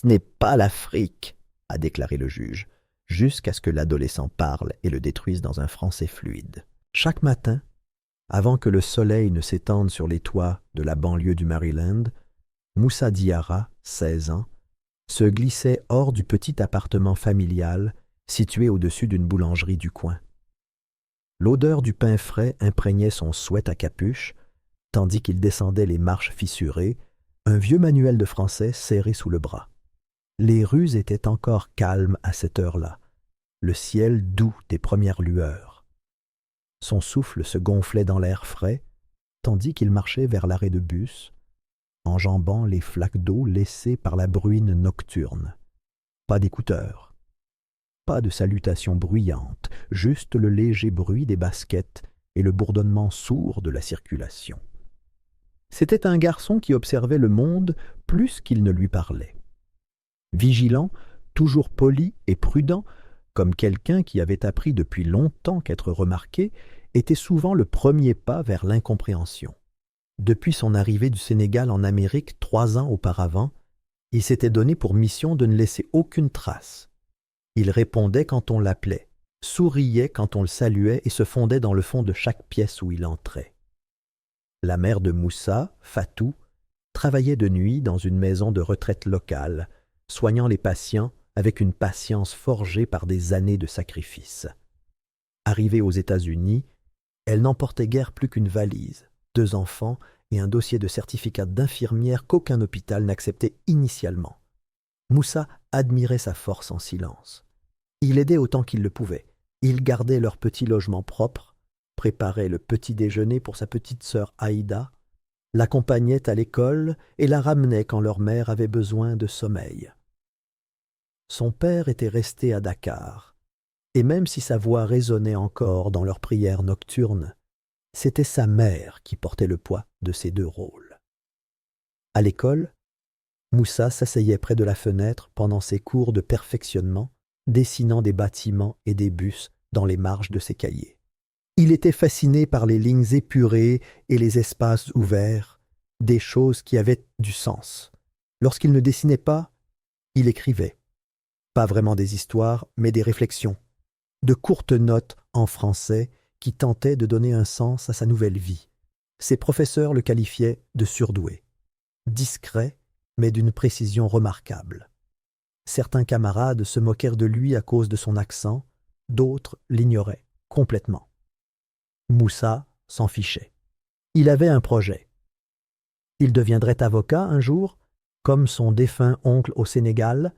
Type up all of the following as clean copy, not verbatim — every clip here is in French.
Ce n'est pas l'Afrique, a déclaré le juge, jusqu'à ce que l'adolescent parle et le détruise dans un français fluide. Chaque matin, avant que le soleil ne s'étende sur les toits de la banlieue du Maryland, Moussa Diarra, 16 ans, se glissait hors du petit appartement familial situé au-dessus d'une boulangerie du coin. L'odeur du pain frais imprégnait son sweat à capuche, tandis qu'il descendait les marches fissurées, un vieux manuel de français serré sous le bras. Les rues étaient encore calmes à cette heure-là, le ciel doux des premières lueurs. Son souffle se gonflait dans l'air frais, tandis qu'il marchait vers l'arrêt de bus, enjambant les flaques d'eau laissées par la bruine nocturne. Pas d'écouteurs, pas de salutations bruyantes, juste le léger bruit des baskets et le bourdonnement sourd de la circulation. C'était un garçon qui observait le monde plus qu'il ne lui parlait. Vigilant, toujours poli et prudent, comme quelqu'un qui avait appris depuis longtemps qu'être remarqué était souvent le premier pas vers l'incompréhension. Depuis son arrivée du Sénégal en Amérique 3 ans auparavant, il s'était donné pour mission de ne laisser aucune trace. Il répondait quand on l'appelait, souriait quand on le saluait et se fondait dans le fond de chaque pièce où il entrait. La mère de Moussa, Fatou, travaillait de nuit dans une maison de retraite locale, soignant les patients avec une patience forgée par des années de sacrifice. Arrivée aux États-Unis, elle n'emportait guère plus qu'une valise, 2 enfants et un dossier de certificat d'infirmière qu'aucun hôpital n'acceptait initialement. Moussa admirait sa force en silence. Il aidait autant qu'il le pouvait. Il gardait leur petit logement propre, préparait le petit déjeuner pour sa petite sœur Aïda, l'accompagnait à l'école et la ramenait quand leur mère avait besoin de sommeil. Son père était resté à Dakar, et même si sa voix résonnait encore dans leurs prières nocturnes, c'était sa mère qui portait le poids de ces 2 rôles. À l'école, Moussa s'asseyait près de la fenêtre pendant ses cours de perfectionnement, dessinant des bâtiments et des bus dans les marges de ses cahiers. Il était fasciné par les lignes épurées et les espaces ouverts, des choses qui avaient du sens. Lorsqu'il ne dessinait pas, il écrivait. Pas vraiment des histoires, mais des réflexions, de courtes notes en français qui tentaient de donner un sens à sa nouvelle vie. Ses professeurs le qualifiaient de surdoué, discret, mais d'une précision remarquable. Certains camarades se moquèrent de lui à cause de son accent, d'autres l'ignoraient complètement. Moussa s'en fichait. Il avait un projet. Il deviendrait avocat un jour, comme son défunt oncle au Sénégal,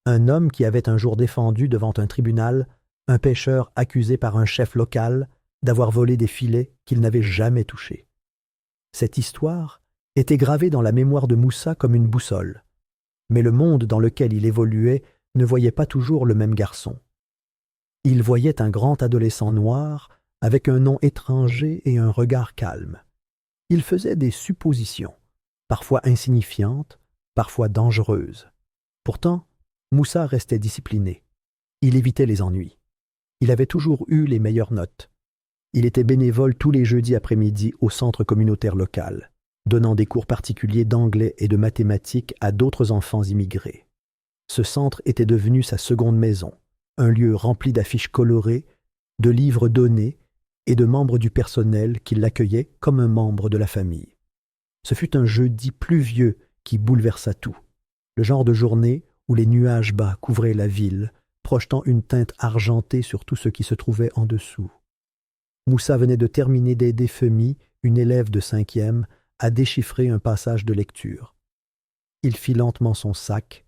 un homme qui avait un jour défendu devant un tribunal un pêcheur accusé par un chef local d'avoir volé des filets qu'il n'avait jamais touchés. Cette histoire était gravée dans la mémoire de Moussa comme une boussole, mais le monde dans lequel il évoluait ne voyait pas toujours le même garçon. Il voyait un grand adolescent noir avec un nom étranger et un regard calme. Il faisait des suppositions, parfois insignifiantes, parfois dangereuses. Pourtant, Moussa restait discipliné. Il évitait les ennuis. Il avait toujours eu les meilleures notes. Il était bénévole tous les jeudis après-midi au centre communautaire local, donnant des cours particuliers d'anglais et de mathématiques à d'autres enfants immigrés. Ce centre était devenu sa seconde maison, un lieu rempli d'affiches colorées, de livres donnés et de membres du personnel qui l'accueillaient comme un membre de la famille. Ce fut un jeudi pluvieux qui bouleversa tout, le genre de journée où les nuages bas couvraient la ville, projetant une teinte argentée sur tout ce qui se trouvait en dessous. Moussa venait de terminer d'aider Femi, une élève de 5e, à déchiffrer un passage de lecture. Il fit lentement son sac,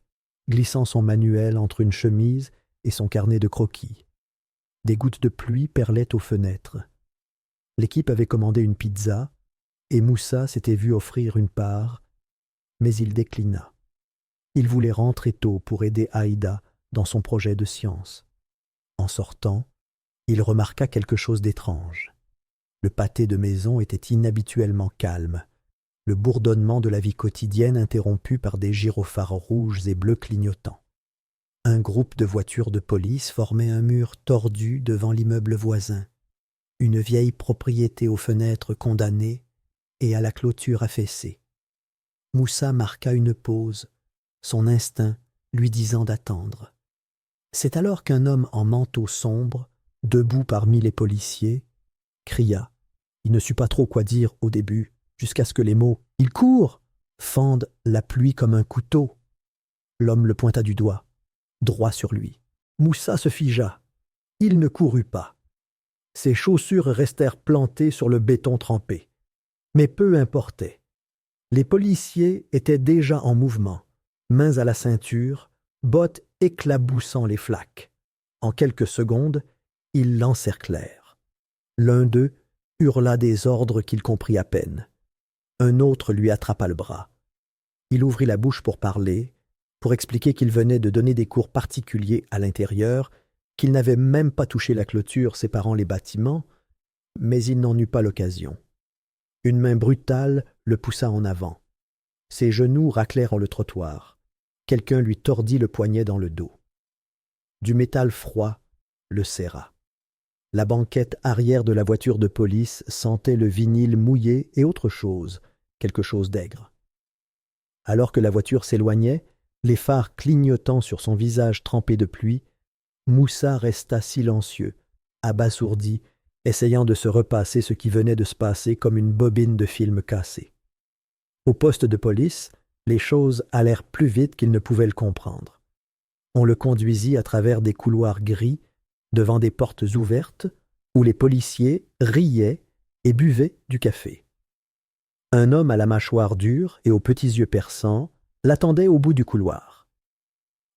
glissant son manuel entre une chemise et son carnet de croquis. Des gouttes de pluie perlaient aux fenêtres. L'équipe avait commandé une pizza, et Moussa s'était vu offrir une part, mais il déclina. Il voulait rentrer tôt pour aider Aïda dans son projet de science. En sortant, il remarqua quelque chose d'étrange. Le pâté de maison était inhabituellement calme, le bourdonnement de la vie quotidienne interrompu par des gyrophares rouges et bleus clignotants. Un groupe de voitures de police formait un mur tordu devant l'immeuble voisin, une vieille propriété aux fenêtres condamnées et à la clôture affaissée. Moussa marqua une pause, son instinct lui disant d'attendre. C'est alors qu'un homme en manteau sombre, debout parmi les policiers, cria. Il ne sut pas trop quoi dire au début, jusqu'à ce que les mots « Il court !» fendent la pluie comme un couteau. L'homme le pointa du doigt, droit sur lui. Moussa se figea. Il ne courut pas. Ses chaussures restèrent plantées sur le béton trempé. Mais peu importait. Les policiers étaient déjà en mouvement, mains à la ceinture, bottes éclaboussant les flaques. En quelques secondes, ils l'encerclèrent. L'un d'eux hurla des ordres qu'il comprit à peine. Un autre lui attrapa le bras. Il ouvrit la bouche pour parler, pour expliquer qu'il venait de donner des cours particuliers à l'intérieur, qu'il n'avait même pas touché la clôture séparant les bâtiments, mais il n'en eut pas l'occasion. Une main brutale le poussa en avant. Ses genoux raclèrent le trottoir. Quelqu'un lui tordit le poignet dans le dos. Du métal froid le serra. La banquette arrière de la voiture de police sentait le vinyle mouillé et autre chose, quelque chose d'aigre. Alors que la voiture s'éloignait, les phares clignotant sur son visage trempé de pluie, Moussa resta silencieux, abasourdi, essayant de se repasser ce qui venait de se passer comme une bobine de film cassée. Au poste de police, les choses allèrent plus vite qu'il ne pouvait le comprendre. On le conduisit à travers des couloirs gris, devant des portes ouvertes, où les policiers riaient et buvaient du café. Un homme à la mâchoire dure et aux petits yeux perçants l'attendait au bout du couloir.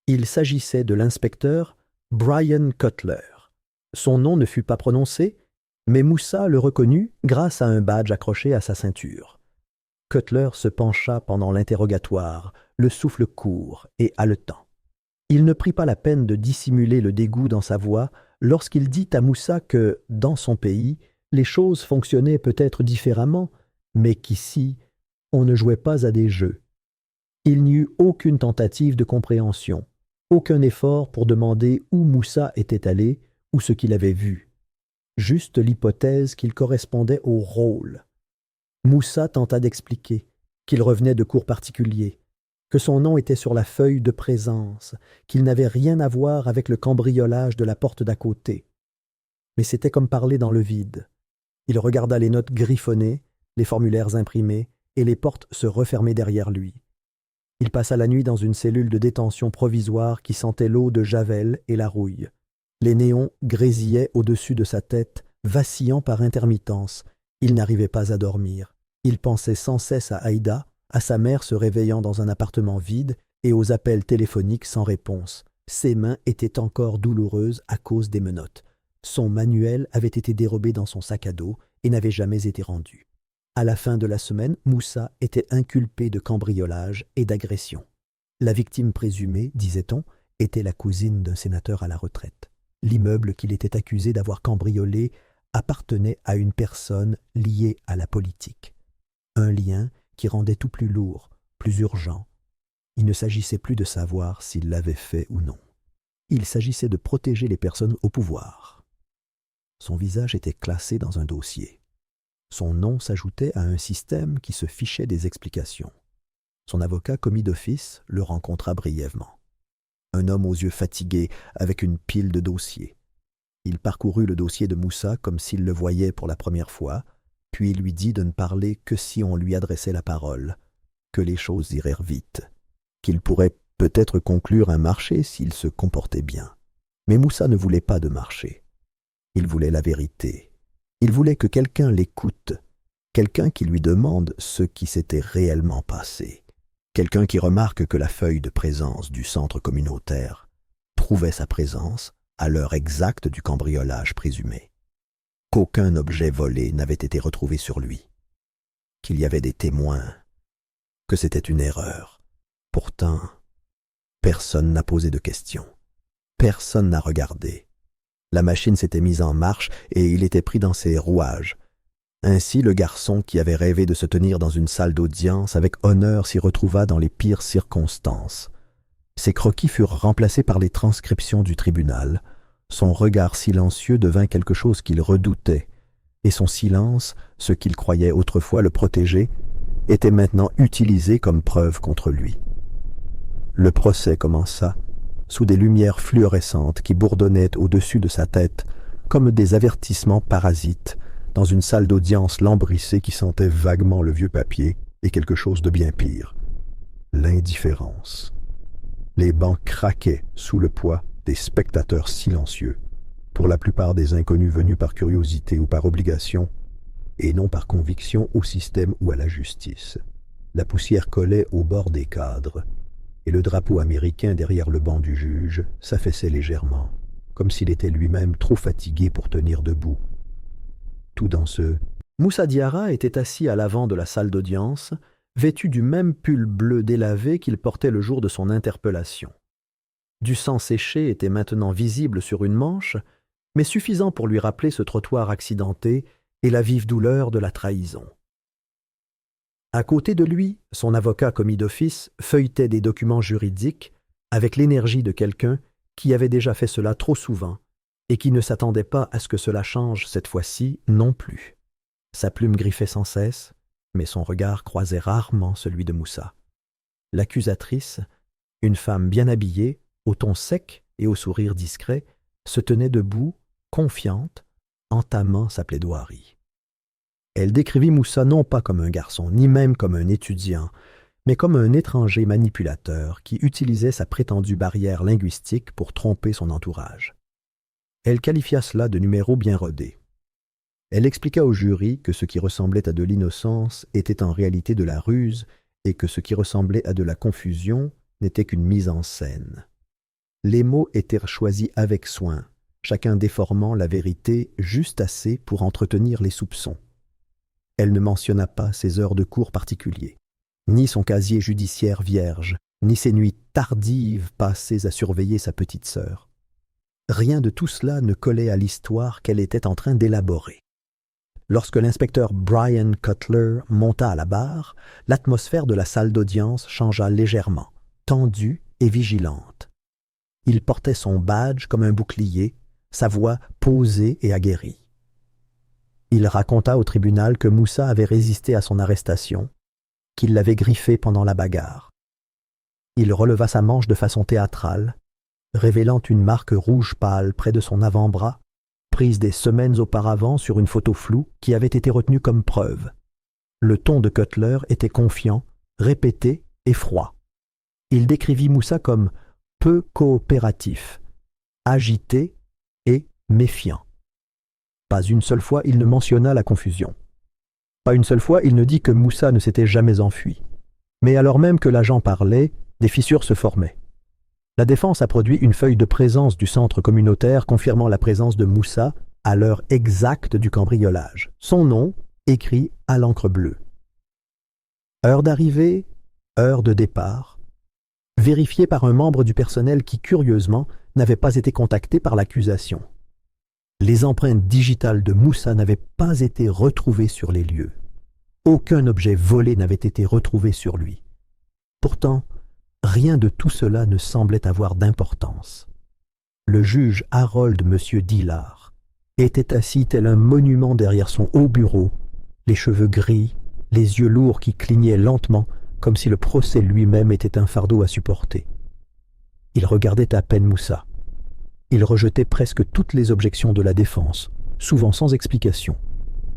Il s'agissait de l'inspecteur Brian Cutler. Son nom ne fut pas prononcé, mais Moussa le reconnut grâce à un badge accroché à sa ceinture. Cutler se pencha pendant l'interrogatoire, le souffle court et haletant. Il ne prit pas la peine de dissimuler le dégoût dans sa voix lorsqu'il dit à Moussa que, dans son pays, les choses fonctionnaient peut-être différemment, mais qu'ici, on ne jouait pas à des jeux. Il n'y eut aucune tentative de compréhension, aucun effort pour demander où Moussa était allé ou ce qu'il avait vu. Juste l'hypothèse qu'il correspondait au rôle. Moussa tenta d'expliquer qu'il revenait de cours particuliers, que son nom était sur la feuille de présence, qu'il n'avait rien à voir avec le cambriolage de la porte d'à côté. Mais c'était comme parler dans le vide. Il regarda les notes griffonnées, les formulaires imprimés, et les portes se refermer derrière lui. Il passa la nuit dans une cellule de détention provisoire qui sentait l'eau de javel et la rouille. Les néons grésillaient au-dessus de sa tête, vacillant par intermittence. Il n'arrivait pas à dormir. Il pensait sans cesse à Aïda, à sa mère se réveillant dans un appartement vide et aux appels téléphoniques sans réponse. Ses mains étaient encore douloureuses à cause des menottes. Son manuel avait été dérobé dans son sac à dos et n'avait jamais été rendu. À la fin de la semaine, Moussa était inculpé de cambriolage et d'agression. La victime présumée, disait-on, était la cousine d'un sénateur à la retraite. L'immeuble qu'il était accusé d'avoir cambriolé appartenait à une personne liée à la politique. Un lien qui rendait tout plus lourd, plus urgent. Il ne s'agissait plus de savoir s'il l'avait fait ou non. Il s'agissait de protéger les personnes au pouvoir. Son visage était classé dans un dossier. Son nom s'ajoutait à un système qui se fichait des explications. Son avocat commis d'office le rencontra brièvement. Un homme aux yeux fatigués, avec une pile de dossiers. Il parcourut le dossier de Moussa comme s'il le voyait pour la première fois, puis il lui dit de ne parler que si on lui adressait la parole, que les choses iraient vite, qu'il pourrait peut-être conclure un marché s'il se comportait bien. Mais Moussa ne voulait pas de marché. Il voulait la vérité. Il voulait que quelqu'un l'écoute, quelqu'un qui lui demande ce qui s'était réellement passé, quelqu'un qui remarque que la feuille de présence du centre communautaire prouvait sa présence à l'heure exacte du cambriolage présumé, qu'aucun objet volé n'avait été retrouvé sur lui, qu'il y avait des témoins, que c'était une erreur. Pourtant, personne n'a posé de questions, personne n'a regardé. La machine s'était mise en marche et il était pris dans ses rouages. Ainsi, le garçon qui avait rêvé de se tenir dans une salle d'audience avec honneur s'y retrouva dans les pires circonstances. Ses croquis furent remplacés par les transcriptions du tribunal. Son regard silencieux devint quelque chose qu'il redoutait, et son silence, ce qu'il croyait autrefois le protéger, était maintenant utilisé comme preuve contre lui. Le procès commença, sous des lumières fluorescentes qui bourdonnaient au-dessus de sa tête comme des avertissements parasites, dans une salle d'audience lambrissée qui sentait vaguement le vieux papier et quelque chose de bien pire, l'indifférence. Les bancs craquaient sous le poids des spectateurs silencieux, pour la plupart des inconnus venus par curiosité ou par obligation, et non par conviction au système ou à la justice. La poussière collait au bord des cadres, et le drapeau américain derrière le banc du juge s'affaissait légèrement, comme s'il était lui-même trop fatigué pour tenir debout. Tout dans ce... Moussa Diarra était assis à l'avant de la salle d'audience, vêtu du même pull bleu délavé qu'il portait le jour de son interpellation. Du sang séché était maintenant visible sur une manche, mais suffisant pour lui rappeler ce trottoir accidenté et la vive douleur de la trahison. À côté de lui, son avocat commis d'office feuilletait des documents juridiques avec l'énergie de quelqu'un qui avait déjà fait cela trop souvent et qui ne s'attendait pas à ce que cela change cette fois-ci non plus. Sa plume griffait sans cesse, mais son regard croisait rarement celui de Moussa. L'accusatrice, une femme bien habillée, au ton sec et au sourire discret, se tenait debout, confiante, entamant sa plaidoirie. Elle décrivit Moussa non pas comme un garçon, ni même comme un étudiant, mais comme un étranger manipulateur qui utilisait sa prétendue barrière linguistique pour tromper son entourage. Elle qualifia cela de numéro bien rodé. Elle expliqua au jury que ce qui ressemblait à de l'innocence était en réalité de la ruse et que ce qui ressemblait à de la confusion n'était qu'une mise en scène. Les mots étaient choisis avec soin, chacun déformant la vérité juste assez pour entretenir les soupçons. Elle ne mentionna pas ses heures de cours particuliers, ni son casier judiciaire vierge, ni ses nuits tardives passées à surveiller sa petite sœur. Rien de tout cela ne collait à l'histoire qu'elle était en train d'élaborer. Lorsque l'inspecteur Brian Cutler monta à la barre, l'atmosphère de la salle d'audience changea légèrement, tendue et vigilante. Il portait son badge comme un bouclier, sa voix posée et aguerrie. Il raconta au tribunal que Moussa avait résisté à son arrestation, qu'il l'avait griffé pendant la bagarre. Il releva sa manche de façon théâtrale, révélant une marque rouge pâle près de son avant-bras, prise des semaines auparavant sur une photo floue qui avait été retenue comme preuve. Le ton de Cutler était confiant, répété et froid. Il décrivit Moussa comme peu coopératif, agité et méfiant. Pas une seule fois il ne mentionna la confusion. Pas une seule fois il ne dit que Moussa ne s'était jamais enfui. Mais alors même que l'agent parlait, des fissures se formaient. La défense a produit une feuille de présence du centre communautaire confirmant la présence de Moussa à l'heure exacte du cambriolage. Son nom, écrit à l'encre bleue. Heure d'arrivée, heure de départ, vérifié par un membre du personnel qui, curieusement, n'avait pas été contacté par l'accusation. Les empreintes digitales de Moussa n'avaient pas été retrouvées sur les lieux. Aucun objet volé n'avait été retrouvé sur lui. Pourtant, rien de tout cela ne semblait avoir d'importance. Le juge Harold M. Dillard était assis tel un monument derrière son haut bureau, les cheveux gris, les yeux lourds qui clignaient lentement, comme si le procès lui-même était un fardeau à supporter. Il regardait à peine Moussa. Il rejetait presque toutes les objections de la défense, souvent sans explication.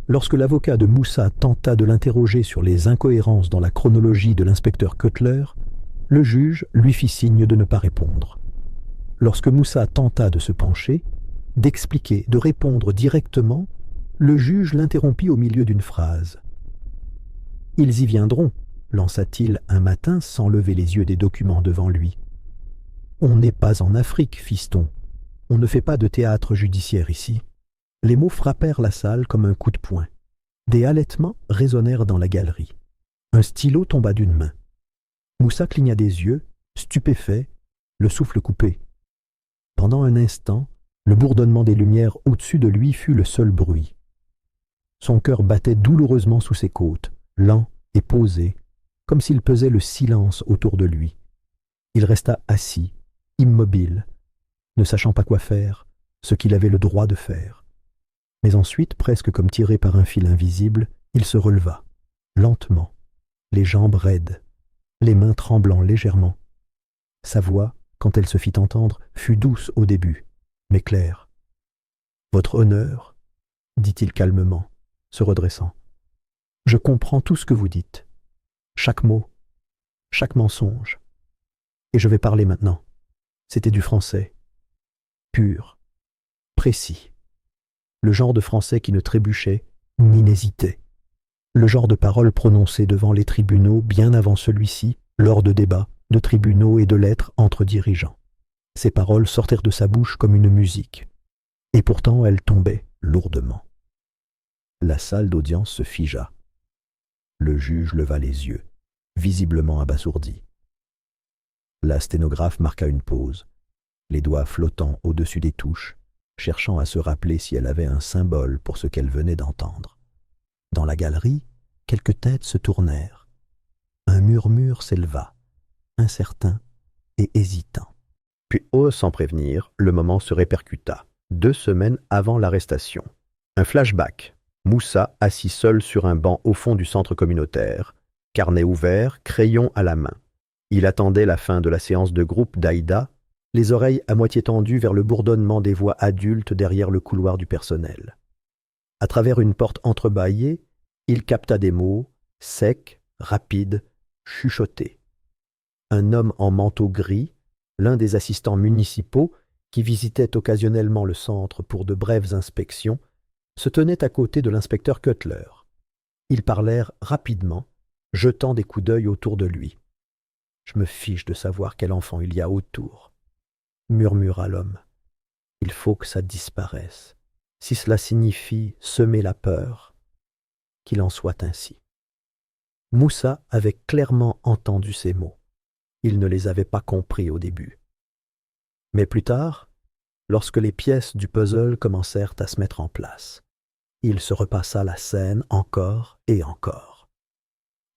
Lorsque l'avocat de Moussa tenta de l'interroger sur les incohérences dans la chronologie de l'inspecteur Cutler, le juge lui fit signe de ne pas répondre. Lorsque Moussa tenta de se pencher, d'expliquer, de répondre directement, le juge l'interrompit au milieu d'une phrase. « Ils y viendront », lança-t-il un matin sans lever les yeux des documents devant lui. « On n'est pas en Afrique, fiston. On ne fait pas de théâtre judiciaire ici. » Les mots frappèrent la salle comme un coup de poing. Des halètements résonnèrent dans la galerie. Un stylo tomba d'une main. Moussa cligna des yeux, stupéfait, le souffle coupé. Pendant un instant, le bourdonnement des lumières au-dessus de lui fut le seul bruit. Son cœur battait douloureusement sous ses côtes, lent et posé, comme s'il pesait le silence autour de lui. Il resta assis, immobile, ne sachant pas quoi faire, ce qu'il avait le droit de faire. Mais ensuite, presque comme tiré par un fil invisible, il se releva, lentement, les jambes raides, les mains tremblant légèrement. Sa voix, quand elle se fit entendre, fut douce au début, mais claire. « Votre honneur, dit-il calmement, se redressant. Je comprends tout ce que vous dites, chaque mot, chaque mensonge. Et je vais parler maintenant. C'était du français, pur, précis. Le genre de français qui ne trébuchait ni n'hésitait. Le genre de paroles prononcées devant les tribunaux bien avant celui-ci, lors de débats, de tribunaux et de lettres entre dirigeants. Ces paroles sortirent de sa bouche comme une musique. Et pourtant elles tombaient lourdement. La salle d'audience se figea. Le juge leva les yeux, visiblement abasourdi. La sténographe marqua une pause, les doigts flottant au-dessus des touches, cherchant à se rappeler si elle avait un symbole pour ce qu'elle venait d'entendre. Dans la galerie, quelques têtes se tournèrent. Un murmure s'éleva, incertain et hésitant. Puis, sans prévenir, le moment se répercuta, 2 semaines avant l'arrestation. Un flashback. Moussa assis seul sur un banc au fond du centre communautaire, carnet ouvert, crayon à la main. Il attendait la fin de la séance de groupe d'Aïda, les oreilles à moitié tendues vers le bourdonnement des voix adultes derrière le couloir du personnel. À travers une porte entrebâillée, il capta des mots, secs, rapides, chuchotés. Un homme en manteau gris, l'un des assistants municipaux, qui visitait occasionnellement le centre pour de brèves inspections, se tenait à côté de l'inspecteur Cutler. Ils parlèrent rapidement, jetant des coups d'œil autour de lui. « Je me fiche de savoir quel enfant il y a autour, » murmura l'homme. « Il faut que ça disparaisse. Si cela signifie semer la peur, qu'il en soit ainsi. » Moussa avait clairement entendu ces mots. Il ne les avait pas compris au début. Mais plus tard, lorsque les pièces du puzzle commencèrent à se mettre en place, il se repassa la scène encore et encore.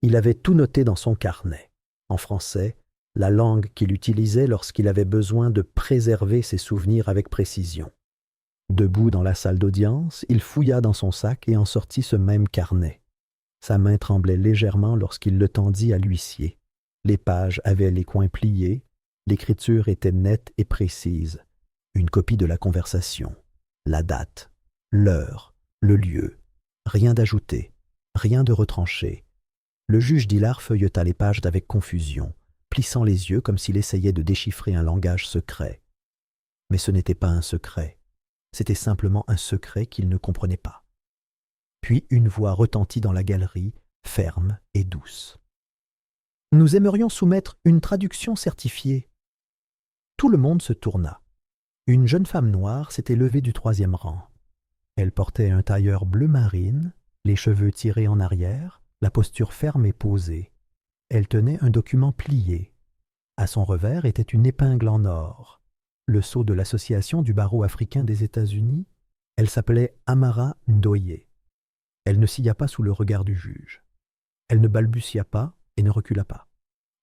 Il avait tout noté dans son carnet, en français, la langue qu'il utilisait lorsqu'il avait besoin de préserver ses souvenirs avec précision. Debout dans la salle d'audience, il fouilla dans son sac et en sortit ce même carnet. Sa main tremblait légèrement lorsqu'il le tendit à l'huissier. Les pages avaient les coins pliés, l'écriture était nette et précise. Une copie de la conversation, la date, l'heure, le lieu, rien d'ajouté, rien de retranché. Le juge d'Hilar feuilleta les pages avec confusion, plissant les yeux comme s'il essayait de déchiffrer un langage secret. Mais ce n'était pas un secret, c'était simplement un secret qu'il ne comprenait pas. Puis une voix retentit dans la galerie, ferme et douce. « Nous aimerions soumettre une traduction certifiée. » Tout le monde se tourna. Une jeune femme noire s'était levée du 3e rang. Elle portait un tailleur bleu marine, les cheveux tirés en arrière, la posture ferme et posée. Elle tenait un document plié. À son revers était une épingle en or, le sceau de l'Association du barreau africain des États-Unis. Elle s'appelait Amara Ndoye. Elle ne silla pas sous le regard du juge. Elle ne balbutia pas et ne recula pas.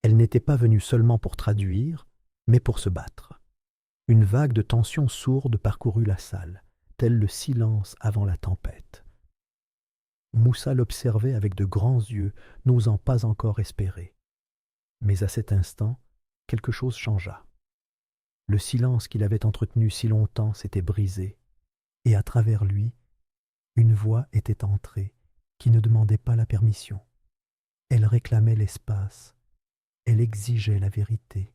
Elle n'était pas venue seulement pour traduire, mais pour se battre. Une vague de tension sourde parcourut la salle, tel le silence avant la tempête. Moussa l'observait avec de grands yeux, n'osant pas encore espérer. Mais à cet instant, quelque chose changea. Le silence qu'il avait entretenu si longtemps s'était brisé, et à travers lui, une voix était entrée qui ne demandait pas la permission. Elle réclamait l'espace, elle exigeait la vérité.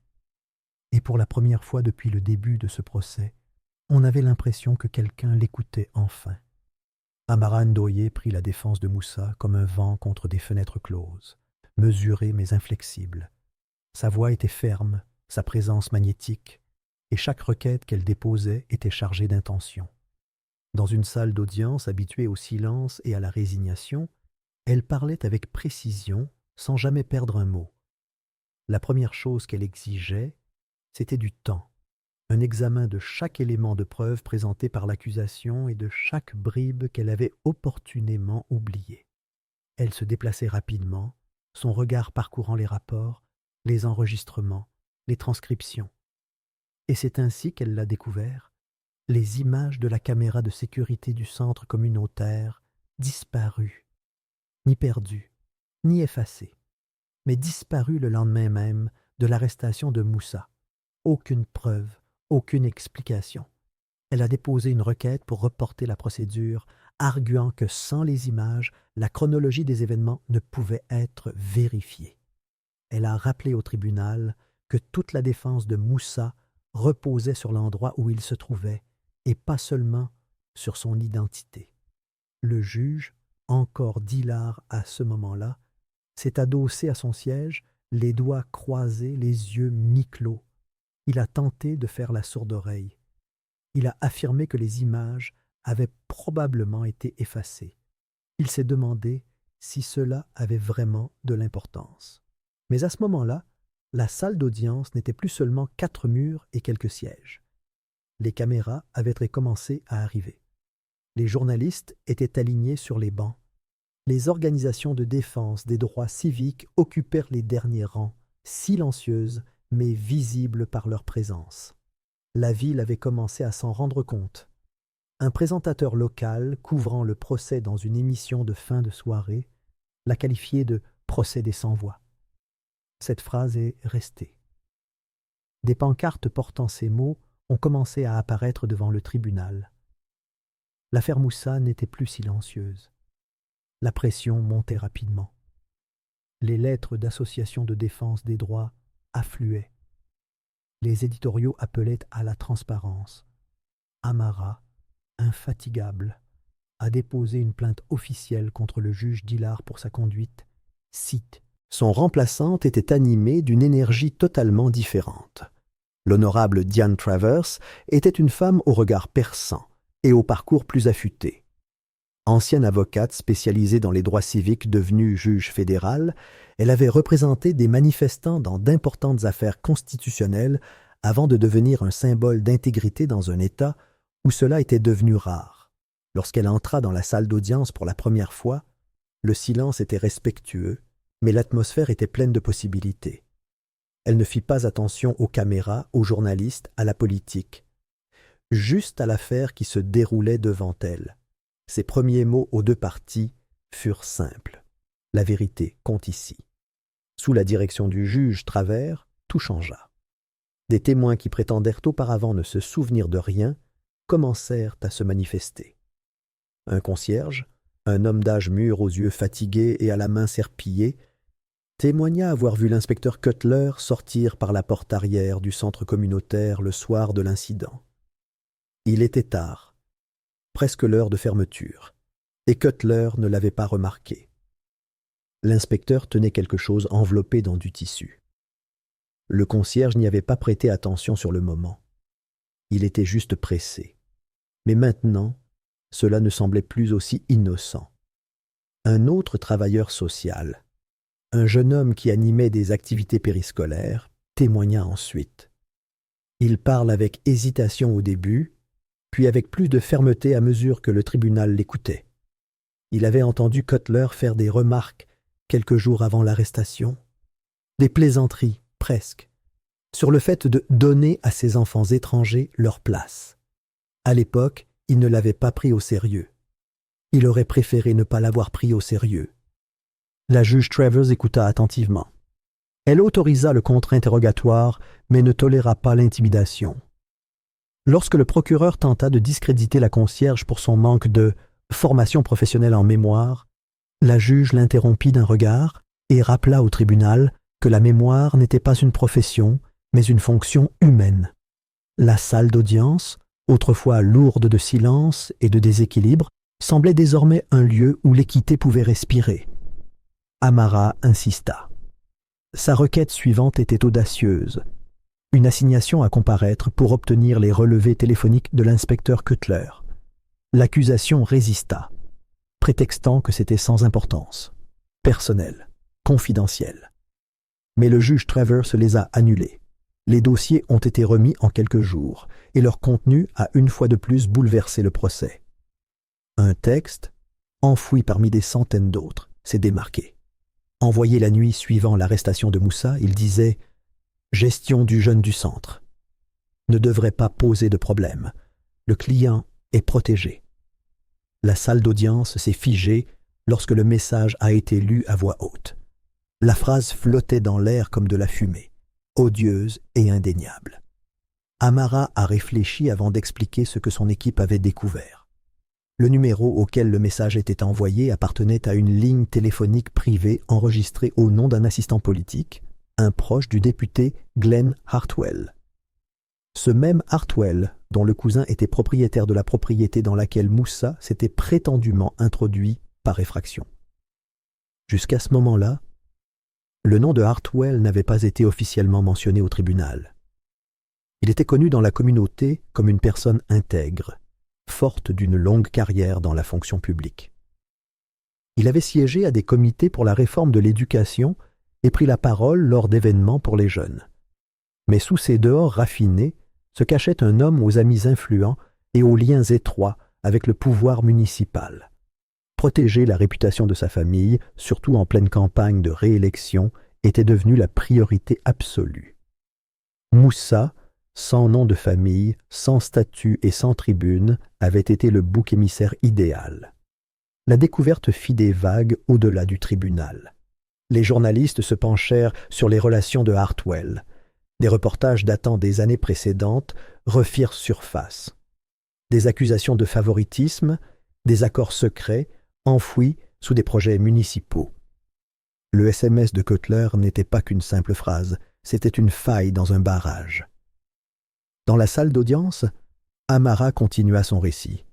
Et pour la première fois depuis le début de ce procès, on avait l'impression que quelqu'un l'écoutait enfin. Amara Ndoye prit la défense de Moussa comme un vent contre des fenêtres closes, mesurée mais inflexible. Sa voix était ferme, sa présence magnétique, et chaque requête qu'elle déposait était chargée d'intention. Dans une salle d'audience habituée au silence et à la résignation, elle parlait avec précision, sans jamais perdre un mot. La première chose qu'elle exigeait, c'était du temps, un examen de chaque élément de preuve présenté par l'accusation et de chaque bribe qu'elle avait opportunément oublié. Elle se déplaçait rapidement, son regard parcourant les rapports, les enregistrements, les transcriptions. Et c'est ainsi qu'elle l'a découvert, les images de la caméra de sécurité du centre communautaire disparues, ni perdues, ni effacées, mais disparues le lendemain même de l'arrestation de Moussa, Aucune preuve, aucune explication. Elle a déposé une requête pour reporter la procédure, arguant que sans les images, la chronologie des événements ne pouvait être vérifiée. Elle a rappelé au tribunal que toute la défense de Moussa reposait sur l'endroit où il se trouvait et pas seulement sur son identité. Le juge, encore d'hilar à ce moment-là, s'est adossé à son siège, les doigts croisés, les yeux mi-clos. Il a tenté de faire la sourde oreille. Il a affirmé que les images avaient probablement été effacées. Il s'est demandé si cela avait vraiment de l'importance. Mais à ce moment-là, la salle d'audience n'était plus seulement 4 murs et quelques sièges. Les caméras avaient recommencé à arriver. Les journalistes étaient alignés sur les bancs. Les organisations de défense des droits civiques occupèrent les derniers rangs, silencieuses mais visibles par leur présence. La ville avait commencé à s'en rendre compte. Un présentateur local, couvrant le procès dans une émission de fin de soirée, l'a qualifié de « procès des sans-voix ». Cette phrase est restée. Des pancartes portant ces mots ont commencé à apparaître devant le tribunal. L'affaire Moussa n'était plus silencieuse. La pression montait rapidement. Les lettres d'associations de défense des droits affluaient. Les éditoriaux appelaient à la transparence. Amara, infatigable, a déposé une plainte officielle contre le juge d'Hilar pour sa conduite. Cite. Son remplaçante était animée d'une énergie totalement différente. L'honorable Diane Travers était une femme au regard perçant et au parcours plus affûté. Ancienne avocate spécialisée dans les droits civiques devenue juge fédérale, elle avait représenté des manifestants dans d'importantes affaires constitutionnelles avant de devenir un symbole d'intégrité dans un État où cela était devenu rare. Lorsqu'elle entra dans la salle d'audience pour la première fois, le silence était respectueux, mais l'atmosphère était pleine de possibilités. Elle ne fit pas attention aux caméras, aux journalistes, à la politique. Juste à l'affaire qui se déroulait devant elle. Ses premiers mots aux deux parties furent simples. La vérité compte ici. Sous la direction du juge Travers, tout changea. Des témoins qui prétendèrent auparavant ne se souvenir de rien commencèrent à se manifester. Un concierge, un homme d'âge mûr aux yeux fatigués et à la main serpillée, témoigna avoir vu l'inspecteur Cutler sortir par la porte arrière du centre communautaire le soir de l'incident. Il était tard, presque l'heure de fermeture, et Cutler ne l'avait pas remarqué. L'inspecteur tenait quelque chose enveloppé dans du tissu. Le concierge n'y avait pas prêté attention sur le moment. Il était juste pressé. Mais maintenant, cela ne semblait plus aussi innocent. Un autre travailleur social, un jeune homme qui animait des activités périscolaires, témoigna ensuite. Il parle avec hésitation au début, puis avec plus de fermeté à mesure que le tribunal l'écoutait. Il avait entendu Cutler faire des remarques quelques jours avant l'arrestation, des plaisanteries, presque, sur le fait de donner à ces enfants étrangers leur place. À l'époque, il ne l'avait pas pris au sérieux. Il aurait préféré ne pas l'avoir pris au sérieux. La juge Travers écouta attentivement. Elle autorisa le contre-interrogatoire, mais ne toléra pas l'intimidation. Lorsque le procureur tenta de discréditer la concierge pour son manque de formation professionnelle en mémoire, la juge l'interrompit d'un regard et rappela au tribunal que la mémoire n'était pas une profession, mais une fonction humaine. La salle d'audience, autrefois lourde de silence et de déséquilibre, semblait désormais un lieu où l'équité pouvait respirer. Amara insista. Sa requête suivante était audacieuse. Une assignation à comparaître pour obtenir les relevés téléphoniques de l'inspecteur Cutler. L'accusation résista, prétextant que c'était sans importance, personnel, confidentiel. Mais le juge Travers les a annulés. Les dossiers ont été remis en quelques jours, et leur contenu a une fois de plus bouleversé le procès. Un texte, enfoui parmi des centaines d'autres, s'est démarqué. Envoyé la nuit suivant l'arrestation de Moussa, il disait « Gestion du jeune du centre. Ne devrait pas poser de problème. Le client est protégé. » La salle d'audience s'est figée lorsque le message a été lu à voix haute. La phrase flottait dans l'air comme de la fumée, odieuse et indéniable. Amara a réfléchi avant d'expliquer ce que son équipe avait découvert. Le numéro auquel le message était envoyé appartenait à une ligne téléphonique privée enregistrée au nom d'un assistant politique, un proche du député Glenn Hartwell. Ce même Hartwell, dont le cousin était propriétaire de la propriété dans laquelle Moussa s'était prétendument introduit par effraction. Jusqu'à ce moment-là, le nom de Hartwell n'avait pas été officiellement mentionné au tribunal. Il était connu dans la communauté comme une personne intègre, forte d'une longue carrière dans la fonction publique. Il avait siégé à des comités pour la réforme de l'éducation et pris la parole lors d'événements pour les jeunes. Mais sous ses dehors raffinés se cachait un homme aux amis influents et aux liens étroits avec le pouvoir municipal. Protéger la réputation de sa famille, surtout en pleine campagne de réélection, était devenu la priorité absolue. Moussa, sans nom de famille, sans statut et sans tribune, avait été le bouc émissaire idéal. La découverte fit des vagues au-delà du tribunal. Les journalistes se penchèrent sur les relations de Hartwell. Des reportages datant des années précédentes refirent surface. Des accusations de favoritisme, des accords secrets, enfouis sous des projets municipaux. Le SMS de Cutler n'était pas qu'une simple phrase, c'était une faille dans un barrage. Dans la salle d'audience, Amara continua son récit.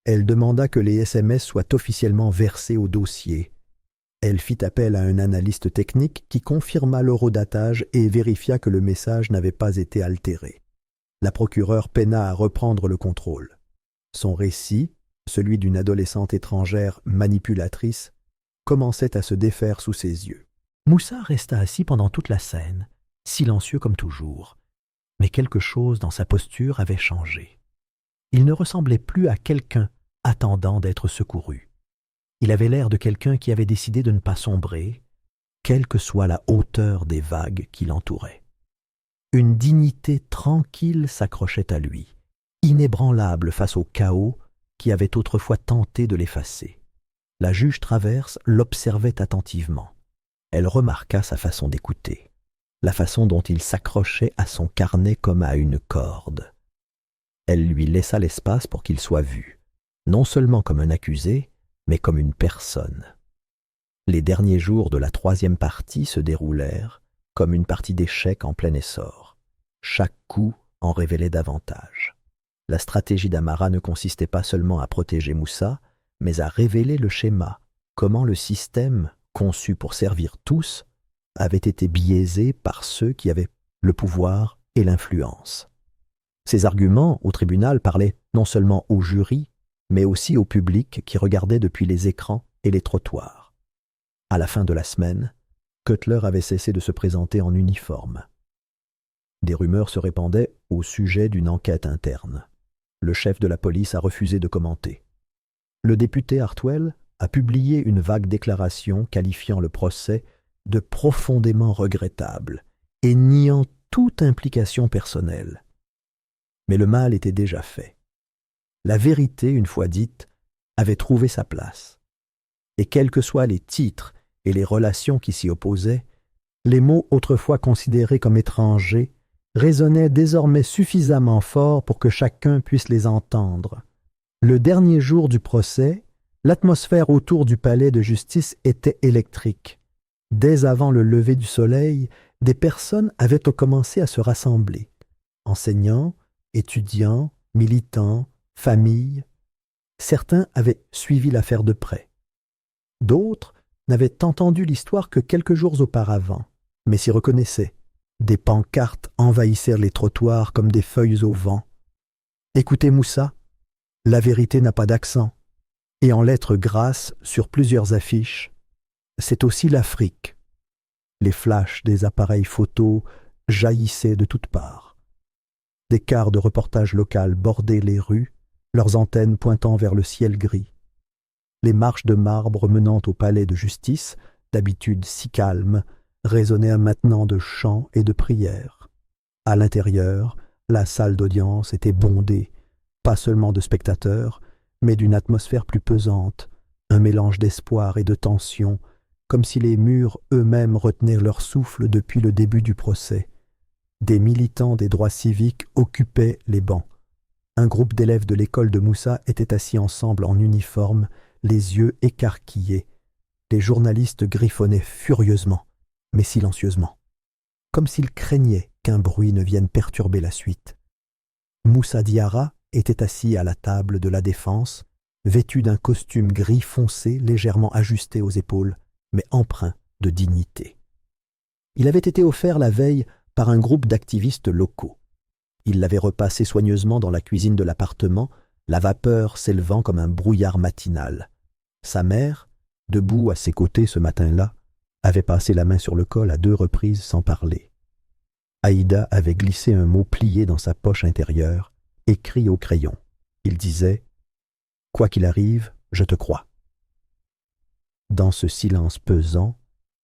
Elle demanda que les SMS soient officiellement versés au dossier. Elle fit appel à un analyste technique qui confirma l'horodatage et vérifia que le message n'avait pas été altéré. La procureure peina à reprendre le contrôle. Son récit, celui d'une adolescente étrangère manipulatrice, commençait à se défaire sous ses yeux. Moussa resta assis pendant toute la scène, silencieux comme toujours. Mais quelque chose dans sa posture avait changé. Il ne ressemblait plus à quelqu'un attendant d'être secouru. Il avait l'air de quelqu'un qui avait décidé de ne pas sombrer, quelle que soit la hauteur des vagues qui l'entouraient. Une dignité tranquille s'accrochait à lui, inébranlable face au chaos qui avait autrefois tenté de l'effacer. La juge Traverse l'observait attentivement. Elle remarqua sa façon d'écouter, la façon dont il s'accrochait à son carnet comme à une corde. Elle lui laissa l'espace pour qu'il soit vu, non seulement comme un accusé, mais comme une personne. Les derniers jours de la troisième partie se déroulèrent comme une partie d'échecs en plein essor. Chaque coup en révélait davantage. La stratégie d'Amara ne consistait pas seulement à protéger Moussa, mais à révéler le schéma, comment le système, conçu pour servir tous, avait été biaisé par ceux qui avaient le pouvoir et l'influence. Ces arguments au tribunal parlaient non seulement au jury, mais aussi au public qui regardait depuis les écrans et les trottoirs. À la fin de la semaine, Cutler avait cessé de se présenter en uniforme. Des rumeurs se répandaient au sujet d'une enquête interne. Le chef de la police a refusé de commenter. Le député Hartwell a publié une vague déclaration qualifiant le procès de profondément regrettable et niant toute implication personnelle. Mais le mal était déjà fait. La vérité, une fois dite, avait trouvé sa place. Et quels que soient les titres et les relations qui s'y opposaient, les mots autrefois considérés comme étrangers résonnaient désormais suffisamment fort pour que chacun puisse les entendre. Le dernier jour du procès, l'atmosphère autour du palais de justice était électrique. Dès avant le lever du soleil, des personnes avaient commencé à se rassembler. Enseignants, étudiants, militants, familles. Certains avaient suivi l'affaire de près. D'autres n'avaient entendu l'histoire que quelques jours auparavant, mais s'y reconnaissaient. Des pancartes envahissèrent les trottoirs comme des feuilles au vent. « Écoutez Moussa, la vérité n'a pas d'accent. » Et en lettres grasses sur plusieurs affiches, « C'est aussi l'Afrique. » Les flashs des appareils photos jaillissaient de toutes parts. Des quarts de reportage local bordaient les rues, leurs antennes pointant vers le ciel gris. Les marches de marbre menant au palais de justice, d'habitude si calmes, résonnaient maintenant de chants et de prières. À l'intérieur, la salle d'audience était bondée, pas seulement de spectateurs, mais d'une atmosphère plus pesante, un mélange d'espoir et de tension, comme si les murs eux-mêmes retenaient leur souffle depuis le début du procès. Des militants des droits civiques occupaient les bancs. Un groupe d'élèves de l'école de Moussa était assis ensemble en uniforme, les yeux écarquillés. Les journalistes griffonnaient furieusement, mais silencieusement, comme s'ils craignaient qu'un bruit ne vienne perturber la suite. Moussa Diarra était assis à la table de la défense, vêtu d'un costume gris foncé légèrement ajusté aux épaules, mais empreint de dignité. Il avait été offert la veille par un groupe d'activistes locaux. Il l'avait repassé soigneusement dans la cuisine de l'appartement, la vapeur s'élevant comme un brouillard matinal. Sa mère, debout à ses côtés ce matin-là, avait passé la main sur le col à 2 reprises sans parler. Aïda avait glissé un mot plié dans sa poche intérieure, écrit au crayon. Il disait « Quoi qu'il arrive, je te crois ». Dans ce silence pesant,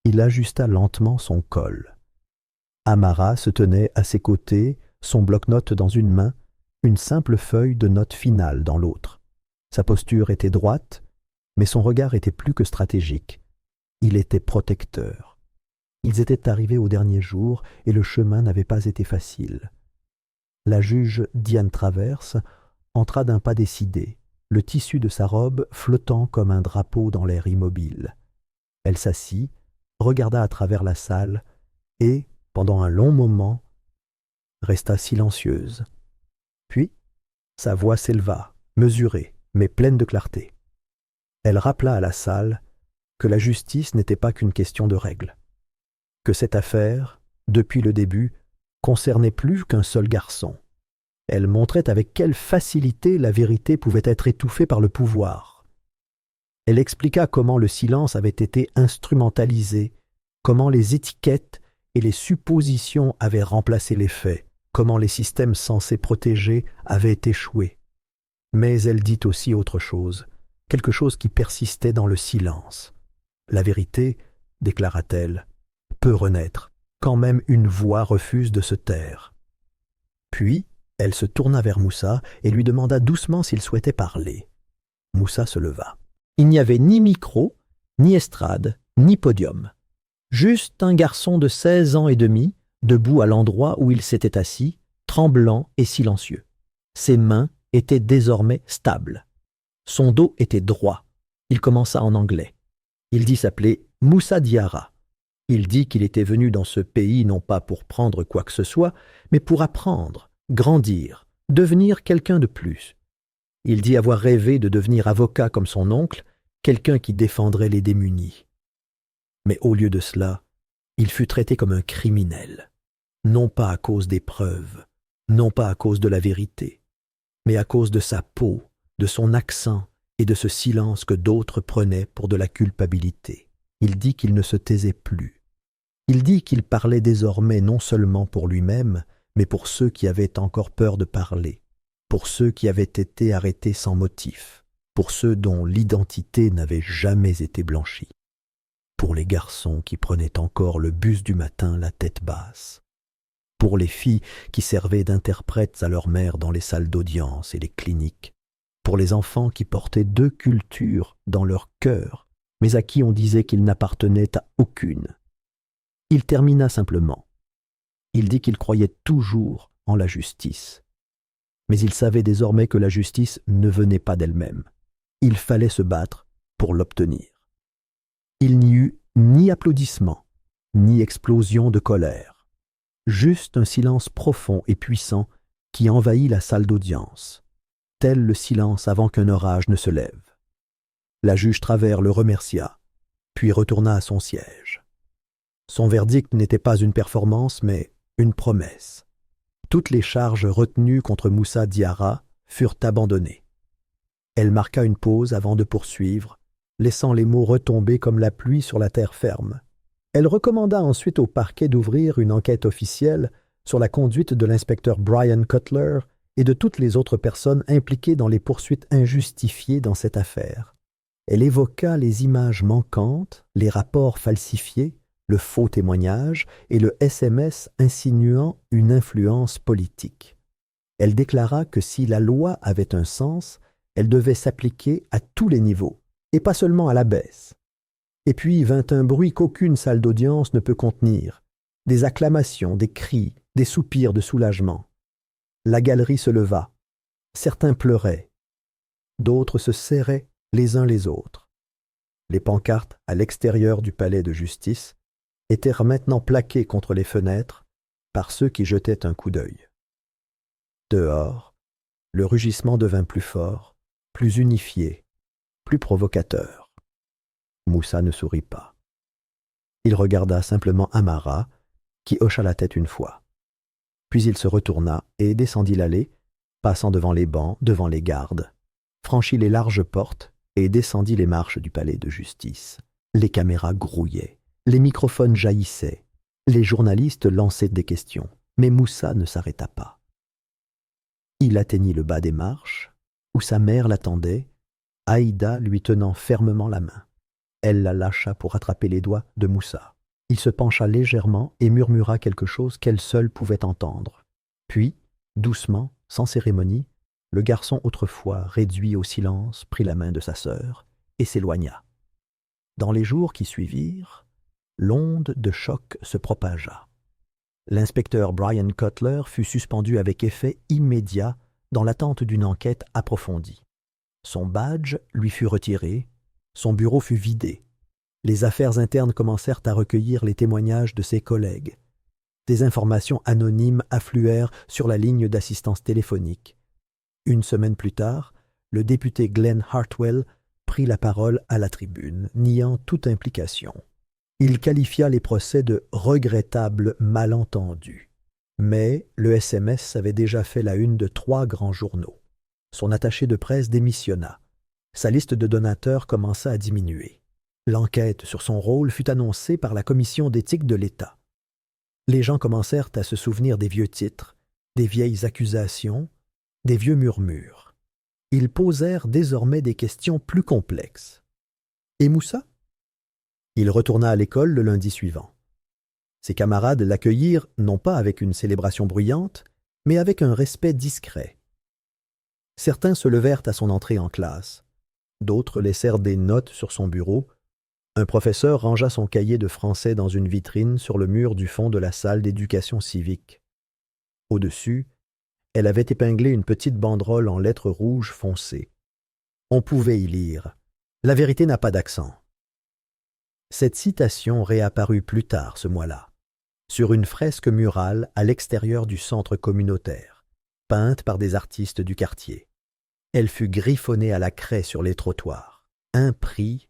il ajusta lentement son col. Amara se tenait à ses côtés, son bloc-notes dans une main, une simple feuille de notes finales dans l'autre. Sa posture était droite, mais son regard était plus que stratégique. Il était protecteur. Ils étaient arrivés au dernier jour et le chemin n'avait pas été facile. La juge Diane Traverse entra d'un pas décidé, le tissu de sa robe flottant comme un drapeau dans l'air immobile. Elle s'assit, regarda à travers la salle et, pendant un long moment, resta silencieuse. Puis, sa voix s'éleva, mesurée, mais pleine de clarté. Elle rappela à la salle que la justice n'était pas qu'une question de règles, que cette affaire, depuis le début, concernait plus qu'un seul garçon. Elle montrait avec quelle facilité la vérité pouvait être étouffée par le pouvoir. Elle expliqua comment le silence avait été instrumentalisé, comment les étiquettes et les suppositions avaient remplacé les faits, comment les systèmes censés protéger avaient échoué. Mais elle dit aussi autre chose, quelque chose qui persistait dans le silence. La vérité, déclara-t-elle, peut renaître, quand même une voix refuse de se taire. Puis, elle se tourna vers Moussa et lui demanda doucement s'il souhaitait parler. Moussa se leva. Il n'y avait ni micro, ni estrade, ni podium. Juste un garçon de 16 ans et demi, debout à l'endroit où il s'était assis, tremblant et silencieux. Ses mains étaient désormais stables. Son dos était droit. Il commença en anglais. Il dit s'appeler Moussa Diarra. Il dit qu'il était venu dans ce pays non pas pour prendre quoi que ce soit, mais pour apprendre, grandir, devenir quelqu'un de plus. Il dit avoir rêvé de devenir avocat comme son oncle, quelqu'un qui défendrait les démunis. Mais au lieu de cela, il fut traité comme un criminel, non pas à cause des preuves, non pas à cause de la vérité, mais à cause de sa peau, de son accent et de ce silence que d'autres prenaient pour de la culpabilité. Il dit qu'il ne se taisait plus. Il dit qu'il parlait désormais non seulement pour lui-même, mais pour ceux qui avaient encore peur de parler, pour ceux qui avaient été arrêtés sans motif, pour ceux dont l'identité n'avait jamais été blanchie, pour les garçons qui prenaient encore le bus du matin la tête basse, pour les filles qui servaient d'interprètes à leur mère dans les salles d'audience et les cliniques, pour les enfants qui portaient 2 cultures dans leur cœur, mais à qui on disait qu'ils n'appartenaient à aucune. Il termina simplement. Il dit qu'il croyait toujours en la justice. Mais il savait désormais que la justice ne venait pas d'elle-même. Il fallait se battre pour l'obtenir. Il n'y eut ni applaudissements, ni explosion de colère. Juste un silence profond et puissant qui envahit la salle d'audience, tel le silence avant qu'un orage ne se lève. La juge Travers le remercia, puis retourna à son siège. Son verdict n'était pas une performance, mais une promesse. Toutes les charges retenues contre Moussa Diarra furent abandonnées. Elle marqua une pause avant de poursuivre, laissant les mots retomber comme la pluie sur la terre ferme. Elle recommanda ensuite au parquet d'ouvrir une enquête officielle sur la conduite de l'inspecteur Brian Cutler et de toutes les autres personnes impliquées dans les poursuites injustifiées dans cette affaire. Elle évoqua les images manquantes, les rapports falsifiés, le faux témoignage et le SMS insinuant une influence politique. Elle déclara que si la loi avait un sens, elle devait s'appliquer à tous les niveaux, et pas seulement à la baisse. Et puis vint un bruit qu'aucune salle d'audience ne peut contenir, des acclamations, des cris, des soupirs de soulagement. La galerie se leva. Certains pleuraient. D'autres se serraient les uns les autres. Les pancartes à l'extérieur du palais de justice étaient maintenant plaquées contre les fenêtres par ceux qui jetaient un coup d'œil. Dehors, le rugissement devint plus fort, plus unifié, plus provocateur. Moussa ne sourit pas. Il regarda simplement Amara, qui hocha la tête une fois. Puis il se retourna et descendit l'allée, passant devant les bancs, devant les gardes, franchit les larges portes et descendit les marches du palais de justice. Les caméras grouillaient, les microphones jaillissaient, les journalistes lançaient des questions, mais Moussa ne s'arrêta pas. Il atteignit le bas des marches, où sa mère l'attendait, Aïda lui tenant fermement la main. Elle la lâcha pour attraper les doigts de Moussa. Il se pencha légèrement et murmura quelque chose qu'elle seule pouvait entendre. Puis, doucement, sans cérémonie, le garçon autrefois réduit au silence prit la main de sa sœur et s'éloigna. Dans les jours qui suivirent, l'onde de choc se propagea. L'inspecteur Brian Cutler fut suspendu avec effet immédiat dans l'attente d'une enquête approfondie. Son badge lui fut retiré, son bureau fut vidé. Les affaires internes commencèrent à recueillir les témoignages de ses collègues. Des informations anonymes affluèrent sur la ligne d'assistance téléphonique. Une semaine plus tard, le député Glenn Hartwell prit la parole à la tribune, niant toute implication. Il qualifia les procès de « regrettables malentendus ». Mais le SMS avait déjà fait la une de 3 grands journaux. Son attaché de presse démissionna. Sa liste de donateurs commença à diminuer. L'enquête sur son rôle fut annoncée par la commission d'éthique de l'État. Les gens commencèrent à se souvenir des vieux titres, des vieilles accusations, des vieux murmures. Ils posèrent désormais des questions plus complexes. Et Moussa? Il retourna à l'école le lundi suivant. Ses camarades l'accueillirent non pas avec une célébration bruyante, mais avec un respect discret. Certains se levèrent à son entrée en classe. D'autres laissèrent des notes sur son bureau. Un professeur rangea son cahier de français dans une vitrine sur le mur du fond de la salle d'éducation civique. Au-dessus, elle avait épinglé une petite banderole en lettres rouges foncées. On pouvait y lire « La vérité n'a pas d'accent ». Cette citation réapparut plus tard ce mois-là, sur une fresque murale à l'extérieur du centre communautaire, peinte par des artistes du quartier. Elle fut griffonnée à la craie sur les trottoirs. Un prix